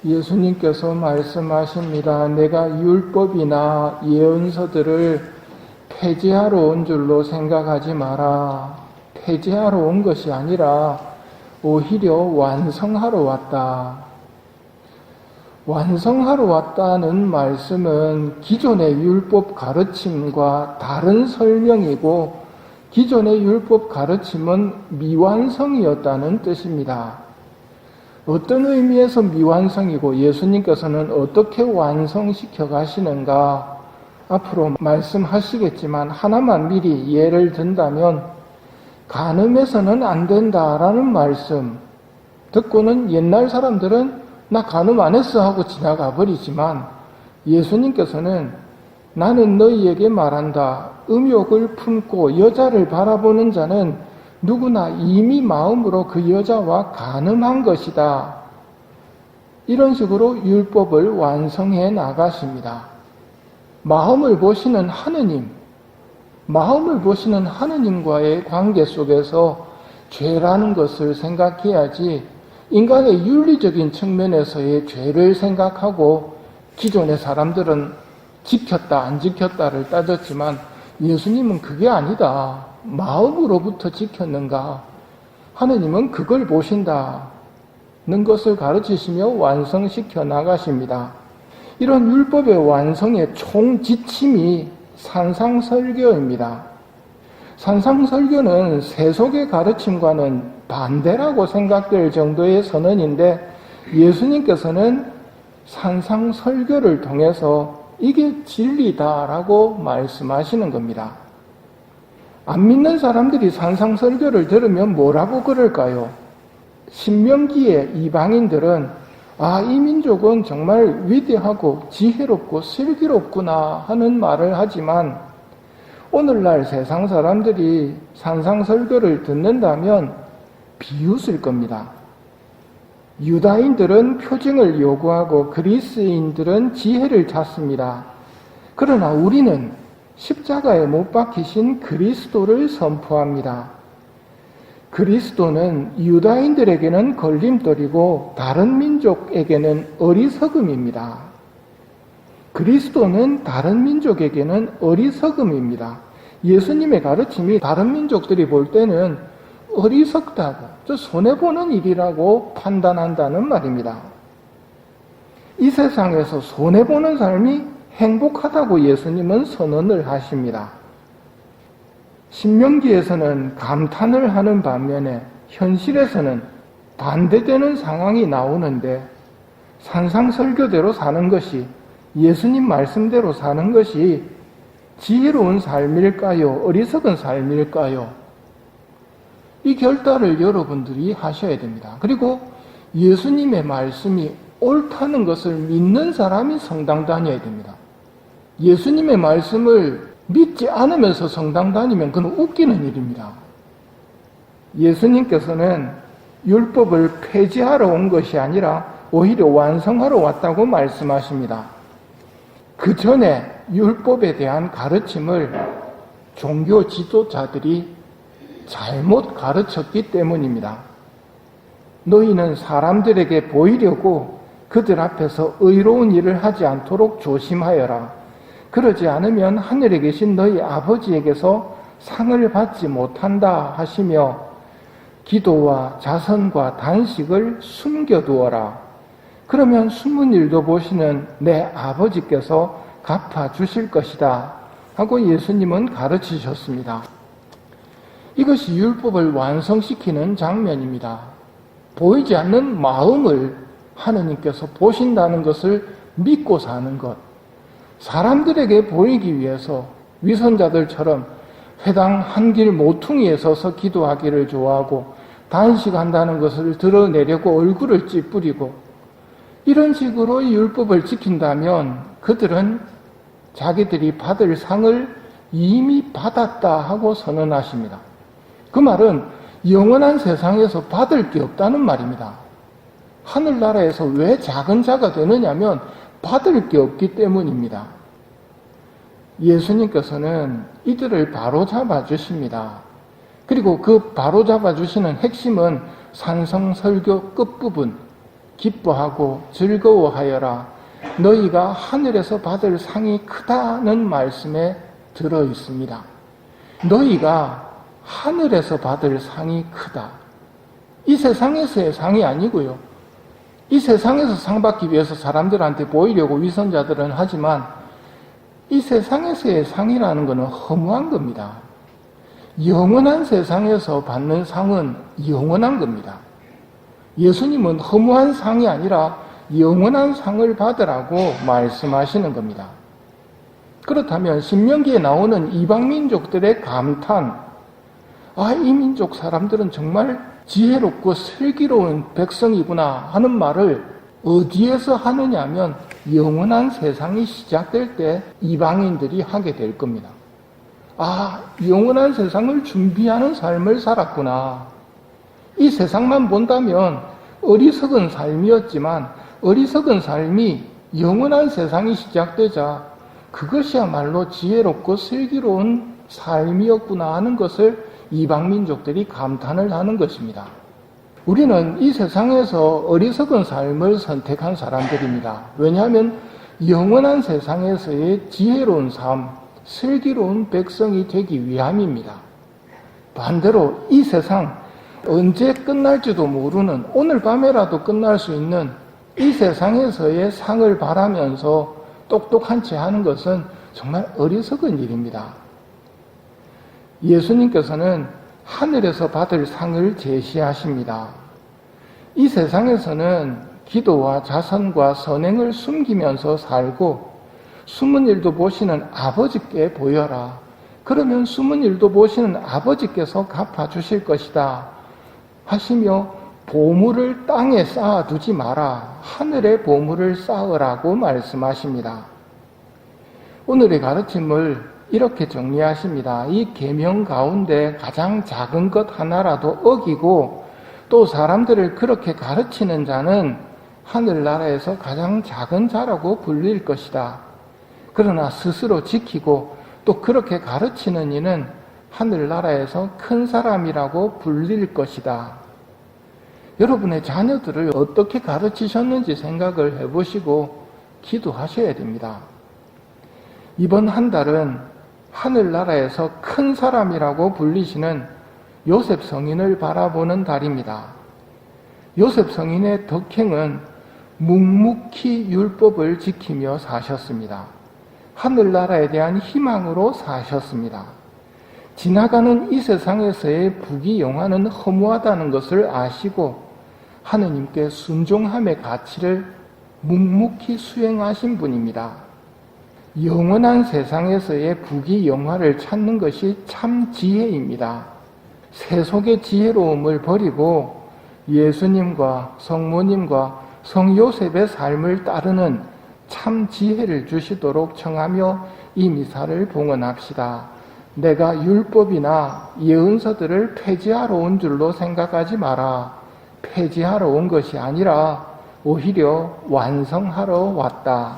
예수님께서 말씀하십니다. 내가 율법이나 예언서들을 폐지하러 온 줄로 생각하지 마라. 폐지하러 온 것이 아니라 오히려 완성하러 왔다. 완성하러 왔다는 말씀은 기존의 율법 가르침과 다른 설명이고, 기존의 율법 가르침은 미완성이었다는 뜻입니다. 어떤 의미에서 미완성이고 예수님께서는 어떻게 완성시켜 가시는가 앞으로 말씀하시겠지만, 하나만 미리 예를 든다면 간음해서는 안 된다라는 말씀 듣고는 옛날 사람들은 나 간음 안 했어 하고 지나가 버리지만, 예수님께서는 나는 너희에게 말한다. 음욕을 품고 여자를 바라보는 자는 누구나 이미 마음으로 그 여자와 간음한 것이다. 이런 식으로 율법을 완성해 나가십니다. 마음을 보시는 하느님, 마음을 보시는 하느님과의 관계 속에서 죄라는 것을 생각해야지, 인간의 윤리적인 측면에서의 죄를 생각하고 기존의 사람들은 지켰다 안 지켰다를 따졌지만, 예수님은 그게 아니다. 마음으로부터 지켰는가? 하느님은 그걸 보신다는 것을 가르치시며 완성시켜 나가십니다. 이런 율법의 완성의 총 지침이 산상설교입니다. 산상설교는 세속의 가르침과는 반대라고 생각될 정도의 선언인데, 예수님께서는 산상설교를 통해서 이게 진리다라고 말씀하시는 겁니다. 안 믿는 사람들이 산상설교를 들으면 뭐라고 그럴까요? 신명기의 이방인들은 이 민족은 정말 위대하고 지혜롭고 슬기롭구나 하는 말을 하지만, 오늘날 세상 사람들이 산상설교를 듣는다면 비웃을 겁니다. 유다인들은 표징을 요구하고 그리스인들은 지혜를 찾습니다. 그러나 우리는 십자가에 못 박히신 그리스도를 선포합니다. 그리스도는 유다인들에게는 걸림돌이고 다른 민족에게는 어리석음입니다. 그리스도는 다른 민족에게는 어리석음입니다. 예수님의 가르침이 다른 민족들이 볼 때는 어리석다고, 손해보는 일이라고 판단한다는 말입니다. 이 세상에서 손해보는 삶이 행복하다고 예수님은 선언을 하십니다. 신명기에서는 감탄을 하는 반면에 현실에서는 반대되는 상황이 나오는데, 산상설교대로 사는 것이, 예수님 말씀대로 사는 것이 지혜로운 삶일까요? 어리석은 삶일까요? 이 결단을 여러분들이 하셔야 됩니다. 그리고 예수님의 말씀이 옳다는 것을 믿는 사람이 성당 다녀야 됩니다. 예수님의 말씀을 믿지 않으면서 성당 다니면 그건 웃기는 일입니다. 예수님께서는 율법을 폐지하러 온 것이 아니라 오히려 완성하러 왔다고 말씀하십니다. 그 전에 율법에 대한 가르침을 종교 지도자들이 잘못 가르쳤기 때문입니다. 너희는 사람들에게 보이려고 그들 앞에서 의로운 일을 하지 않도록 조심하여라. 그러지 않으면 하늘에 계신 너희 아버지에게서 상을 받지 못한다 하시며, 기도와 자선과 단식을 숨겨두어라. 그러면 숨은 일도 보시는 내 아버지께서 갚아주실 것이다 하고 예수님은 가르치셨습니다. 이것이 율법을 완성시키는 장면입니다. 보이지 않는 마음을 하느님께서 보신다는 것을 믿고 사는 것, 사람들에게 보이기 위해서 위선자들처럼 회당 한길 모퉁이에 서서 기도하기를 좋아하고 단식한다는 것을 드러내려고 얼굴을 찌푸리고, 이런 식으로 율법을 지킨다면 그들은 자기들이 받을 상을 이미 받았다 하고 선언하십니다. 그 말은 영원한 세상에서 받을 게 없다는 말입니다. 하늘나라에서 왜 작은 자가 되느냐면 받을 게 없기 때문입니다. 예수님께서는 이들을 바로잡아 주십니다. 그리고 그 바로잡아 주시는 핵심은 산성설교 끝부분, 기뻐하고 즐거워하여라. 너희가 하늘에서 받을 상이 크다는 말씀에 들어 있습니다. 너희가 하늘에서 받을 상이 크다. 이 세상에서의 상이 아니고요. 이 세상에서 상 받기 위해서 사람들한테 보이려고 위선자들은 하지만 이 세상에서의 상이라는 것은 허무한 겁니다. 영원한 세상에서 받는 상은 영원한 겁니다. 예수님은 허무한 상이 아니라 영원한 상을 받으라고 말씀하시는 겁니다. 그렇다면 신명기에 나오는 이방민족들의 감탄, 이 민족 사람들은 정말 지혜롭고 슬기로운 백성이구나 하는 말을 어디에서 하느냐 하면 영원한 세상이 시작될 때 이방인들이 하게 될 겁니다. 영원한 세상을 준비하는 삶을 살았구나. 이 세상만 본다면 어리석은 삶이었지만 어리석은 삶이 영원한 세상이 시작되자 그것이야말로 지혜롭고 슬기로운 삶이었구나 하는 것을 이방민족들이 감탄을 하는 것입니다. 우리는 이 세상에서 어리석은 삶을 선택한 사람들입니다. 왜냐하면 영원한 세상에서의 지혜로운 삶, 슬기로운 백성이 되기 위함입니다. 반대로 이 세상, 언제 끝날지도 모르는 오늘 밤에라도 끝날 수 있는 이 세상에서의 상을 바라면서 똑똑한 채 하는 것은 정말 어리석은 일입니다. 예수님께서는 하늘에서 받을 상을 제시하십니다. 이 세상에서는 기도와 자선과 선행을 숨기면서 살고 숨은 일도 보시는 아버지께 보여라. 그러면 숨은 일도 보시는 아버지께서 갚아주실 것이다 하시며 보물을 땅에 쌓아두지 마라. 하늘에 보물을 쌓으라고 말씀하십니다. 오늘의 가르침을 이렇게 정리하십니다. 이 계명 가운데 가장 작은 것 하나라도 어기고 또 사람들을 그렇게 가르치는 자는 하늘나라에서 가장 작은 자라고 불릴 것이다. 그러나 스스로 지키고 또 그렇게 가르치는 이는 하늘나라에서 큰 사람이라고 불릴 것이다. 여러분의 자녀들을 어떻게 가르치셨는지 생각을 해보시고 기도하셔야 됩니다. 이번 한 달은 하늘나라에서 큰 사람이라고 불리시는 요셉 성인을 바라보는 달입니다. 요셉 성인의 덕행은 묵묵히 율법을 지키며 사셨습니다. 하늘나라에 대한 희망으로 사셨습니다. 지나가는 이 세상에서의 부귀영화는 허무하다는 것을 아시고 하느님께 순종함의 가치를 묵묵히 수행하신 분입니다. 영원한 세상에서의 부귀영화를 찾는 것이 참 지혜입니다. 세속의 지혜로움을 버리고 예수님과 성모님과 성요셉의 삶을 따르는 참 지혜를 주시도록 청하며 이 미사를 봉헌합시다. 내가 율법이나 예언서들을 폐지하러 온 줄로 생각하지 마라. 폐지하러 온 것이 아니라 오히려 완성하러 왔다.